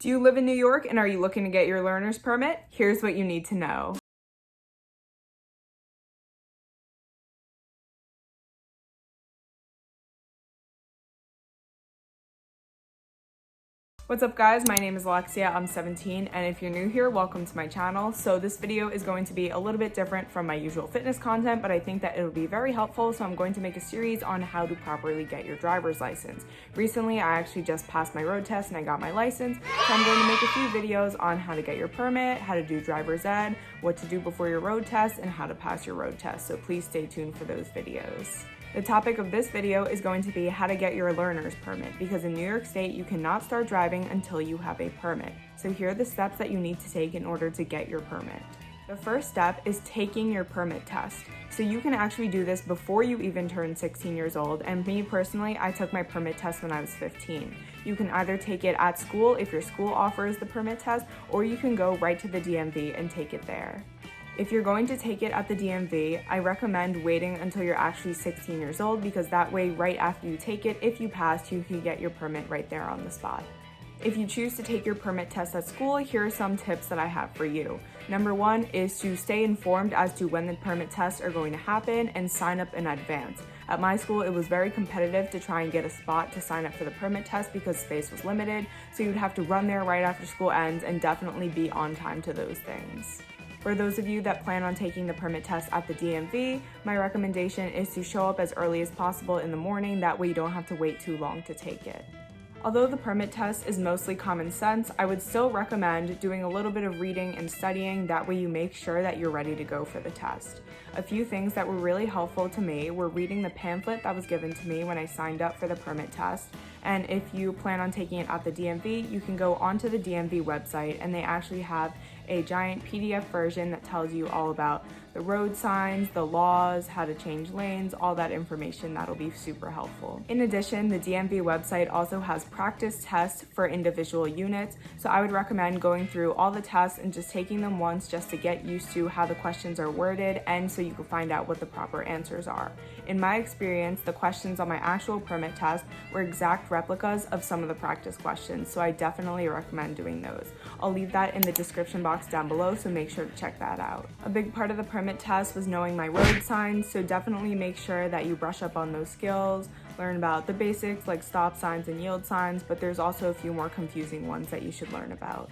Do you live in New York and are you looking to get your learner's permit? Here's what you need to know. What's up guys, my name is Alexia, I'm 17, and if you're new here, welcome to my channel. So this video is going to be a little bit different from my usual fitness content, but I think that it'll be very helpful, so I'm going to make a series on how to properly get your driver's license. Recently, I actually just passed my road test and I got my license, so I'm going to make a few videos on how to get your permit, how to do driver's ed, what to do before your road test, and how to pass your road test, so please stay tuned for those videos. The topic of this video is going to be how to get your learner's permit, because in New York State, you cannot start driving until you have a permit. So here are the steps that you need to take in order to get your permit. The first step is taking your permit test. So you can actually do this before you even turn 16 years old, and me personally, I took my permit test when I was 15. You can either take it at school if your school offers the permit test, or you can go right to the DMV and take it there. If you're going to take it at the DMV, I recommend waiting until you're actually 16 years old, because that way, right after you take it, if you pass, you can get your permit right there on the spot. If you choose to take your permit test at school, here are some tips that I have for you. Number one is to stay informed as to when the permit tests are going to happen and sign up in advance. At my school, it was very competitive to try and get a spot to sign up for the permit test because space was limited, so you'd have to run there right after school ends and definitely be on time to those things. For those of you that plan on taking the permit test at the DMV, my recommendation is to show up as early as possible in the morning, that way you don't have to wait too long to take it. Although the permit test is mostly common sense, I would still recommend doing a little bit of reading and studying, that way you make sure that you're ready to go for the test. A few things that were really helpful to me were reading the pamphlet that was given to me when I signed up for the permit test, and if you plan on taking it at the DMV, you can go onto the DMV website and they actually have a giant PDF version that tells you all about the road signs, the laws, how to change lanes, all that information. That'll be super helpful. In addition, the DMV website also has practice tests for individual units, so I would recommend going through all the tests and just taking them once just to get used to how the questions are worded and so you can find out what the proper answers are. In my experience, the questions on my actual permit test were exact replicas of some of the practice questions, so I definitely recommend doing those. I'll leave that in the description box down below, so make sure to check that out. A big part of the permit test was knowing my road signs, so definitely make sure that you brush up on those skills, learn about the basics like stop signs and yield signs, but there's also a few more confusing ones that you should learn about.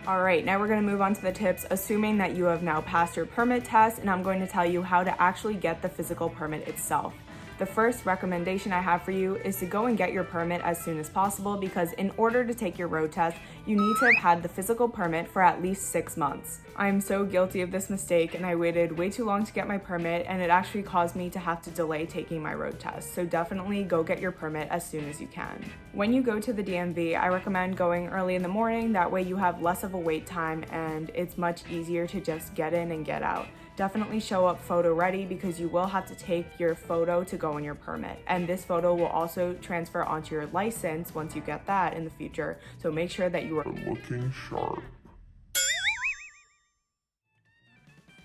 Alright, now we're going to move on to the tips, assuming that you have now passed your permit test, and I'm going to tell you how to actually get the physical permit itself. The first recommendation I have for you is to go and get your permit as soon as possible, because in order to take your road test, you need to have had the physical permit for at least 6 months. I am so guilty of this mistake, and I waited way too long to get my permit, and it actually caused me to have to delay taking my road test. So definitely go get your permit as soon as you can. When you go to the DMV, I recommend going early in the morning, that way you have less of a wait time and it's much easier to just get in and get out. Definitely show up photo ready, because you will have to take your photo to go on your permit, and this photo will also transfer onto your license once you get that in the future, so make sure that you are looking sharp.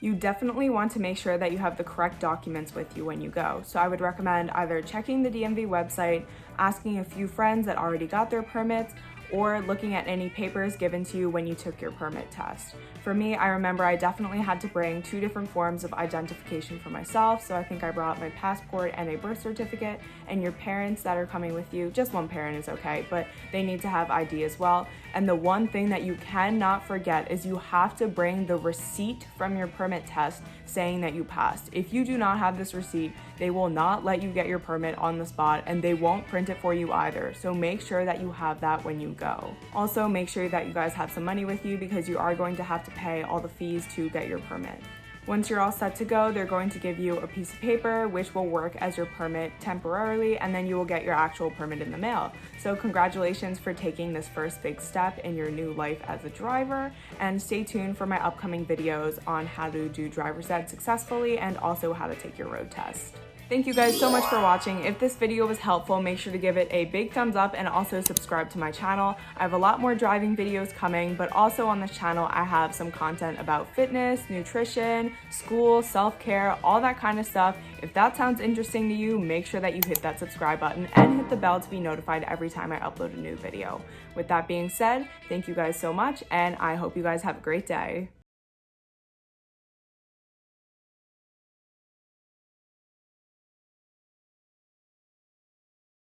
You definitely want to make sure that you have the correct documents with you when you go. So I would recommend either checking the DMV website, asking a few friends that already got their permits, or looking at any papers given to you when you took your permit test. For me, I remember I definitely had to bring 2 different forms of identification for myself, so I think I brought my passport and a birth certificate, and your parents that are coming with you, just one parent is okay, but they need to have ID as well. And the one thing that you cannot forget is you have to bring the receipt from your permit test saying that you passed. If you do not have this receipt, they will not let you get your permit on the spot, and they won't print it for you either, so make sure that you have that when you go. Also, make sure that you guys have some money with you, because you are going to have to pay all the fees to get your permit. Once you're all set to go, they're going to give you a piece of paper which will work as your permit temporarily, and then you will get your actual permit in the mail. So congratulations for taking this first big step in your new life as a driver, and stay tuned for my upcoming videos on how to do driver's ed successfully and also how to take your road test. Thank you guys so much for watching. If this video was helpful, make sure to give it a big thumbs up and also subscribe to my channel. I have a lot more driving videos coming, but also on this channel, I have some content about fitness, nutrition, school, self-care, all that kind of stuff. If that sounds interesting to you, make sure that you hit that subscribe button and hit the bell to be notified every time I upload a new video. With that being said, thank you guys so much, and I hope you guys have a great day.